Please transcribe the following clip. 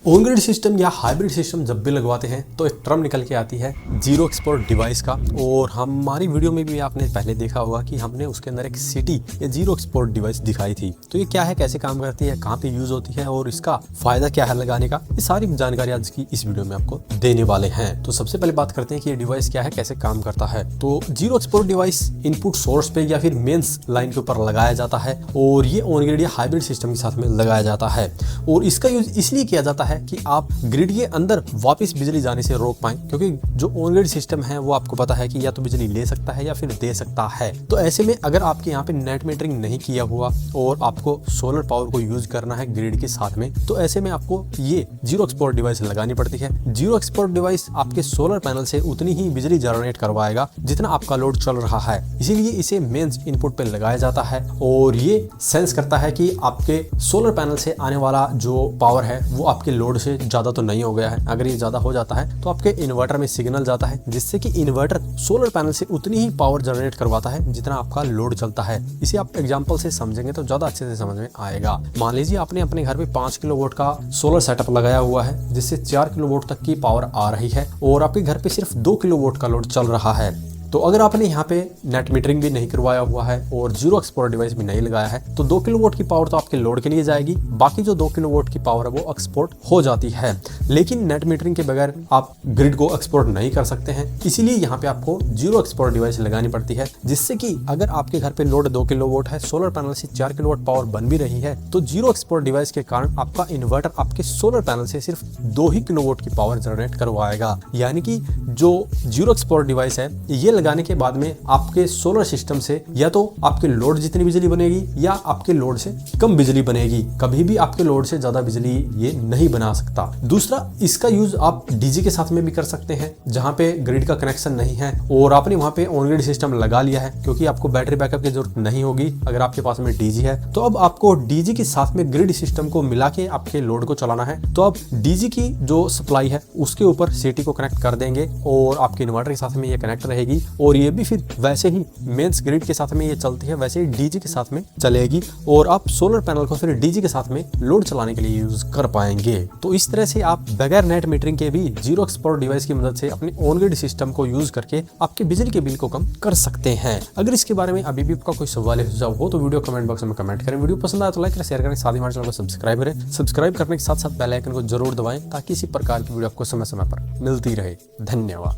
On grid system या hybrid system जब भी लगवाते हैं तो एक टर्म निकल के आती है जीरो एक्सपोर्ट डिवाइस का। और हमारी वीडियो में भी आपने पहले देखा होगा कि हमने उसके अंदर एक सिटी या जीरो एक्सपोर्ट डिवाइस दिखाई थी। तो ये क्या है, कैसे काम करती है, कहाँ पे यूज होती है और इसका फायदा क्या है लगाने का, ये सारी जानकारी आज की इस वीडियो में आपको देने वाले हैं। तो सबसे पहले बात करते हैं कि ये डिवाइस क्या है, कैसे काम करता है। तो zero export device input source पे या फिर मेंस लाइन के ऊपर लगाया जाता है और ये ऑन ग्रिड या हाइब्रिड सिस्टम के साथ में लगाया जाता है। और इसका यूज इसलिए किया जाता है कि आप ग्रिड के अंदर वापस बिजली जाने से रोक पाएं, क्योंकि जो ऑन ग्रिड सिस्टम है वो आपको पता है कि या तो बिजली ले सकता है या फिर दे सकता है। तो ऐसे में अगर आपके यहाँ पे नेट मीटरिंग नहीं किया हुआ और आपको सोलर पावर को यूज करना है ग्रिड के साथ में, तो ऐसे में आपको ये जीरो एक्सपोर्ट डिवाइस लगानी पड़ती है। जीरो एक्सपोर्ट डिवाइस आपके सोलर पैनल से उतनी ही बिजली जनरेट करवाएगा जितना आपका लोड चल रहा है, इसीलिए इसे मेंस इनपुट पे लगाया जाता है और ये सेंस करता है कि आपके सोलर पैनल से आने वाला जो पावर है वो आपके लोड से ज्यादा तो नहीं हो गया है। अगर ये ज्यादा हो जाता है तो आपके इन्वर्टर में सिग्नल जाता है, जिससे कि इन्वर्टर सोलर पैनल से उतनी ही पावर जनरेट करवाता है जितना आपका लोड चलता है। इसे आप एग्जांपल से समझेंगे तो ज्यादा अच्छे से समझ में आएगा। मान लीजिए आपने अपने घर पे 5 किलोवाट का सोलर सेटअप लगाया हुआ है, जिससे 4 किलोवाट तक की पावर आ रही है और आपके घर पे सिर्फ 2 किलोवाट का लोड चल रहा है। तो अगर आपने यहाँ पे नेट मीटरिंग भी नहीं करवाया हुआ है और जीरो एक्सपोर्ट डिवाइस भी नहीं लगाया है तो 2 किलोवाट की पावर तो आपके लोड के लिए जाएगी, बाकी जो 2 किलोवाट की पावर है वो एक्सपोर्ट हो जाती है। लेकिन नेट मीटरिंग के बगैर आप ग्रिड को एक्सपोर्ट नहीं कर सकते हैं, इसीलिए यहाँ पे आपको जीरो एक्सपोर्ट डिवाइस लगानी पड़ती है, जिससे कि अगर आपके घर पे लोड 2 किलोवाट है, सोलर पैनल से 4 किलोवाट पावर बन भी रही है, तो जीरो एक्सपोर्ट डिवाइस के कारण आपका इन्वर्टर आपके सोलर पैनल से सिर्फ 2 ही किलोवाट की पावर जनरेट करवाएगा। यानी कि जो जीरो एक्सपोर्ट डिवाइस है ये लगाने के बाद में आपके सोलर सिस्टम से या तो आपके लोड जितनी बिजली बनेगी या आपके लोड से कम बिजली बनेगी, कभी भी आपके लोड से ज्यादा बिजली ये नहीं बना सकता। दूसरा, इसका यूज आप डीजी के साथ में भी कर सकते हैं, जहां पे ग्रिड का कनेक्शन नहीं है और आपने वहां पे ऑन ग्रिड सिस्टम लगा लिया है, क्योंकि आपको बैटरी बैकअप की जरूरत नहीं होगी अगर आपके पास में डीजी है। तो अब आपको डीजी के साथ में ग्रिड सिस्टम को मिला के आपके लोड को चलाना है, तो अब डीजी की जो सप्लाई है उसके ऊपर सिटी को कनेक्ट कर देंगे और आपके इन्वर्टर के साथ में ये कनेक्ट रहेगी और ये भी फिर वैसे ही मेंस ग्रिड के साथ में ये चलती है, वैसे ही डीजी के साथ में चलेगी और आप सोलर पैनल को फिर डीजी के साथ में लोड चलाने के लिए यूज कर पाएंगे। तो इस तरह से आप बगैर नेट मीटरिंग के भी जीरो एक्सपोर्ट डिवाइस की मदद से अपने ऑन ग्रिड सिस्टम को यूज करके आपके बिजली के बिल को कम कर सकते हैं। अगर इसके बारे में अभी भी आपका कोई सवाल या सुझाव हो तो वीडियो कमेंट बॉक्स में कमेंट करें। वीडियो पसंद आए तो लाइक करें, शेयर करें, साथ ही हमारे चैनल को सब्सक्राइब करें। सब्सक्राइब करने के साथ साथ बेल आइकन को जरूर दबाएं ताकि इसी प्रकार की वीडियो आपको समय समय पर मिलती रहे। धन्यवाद।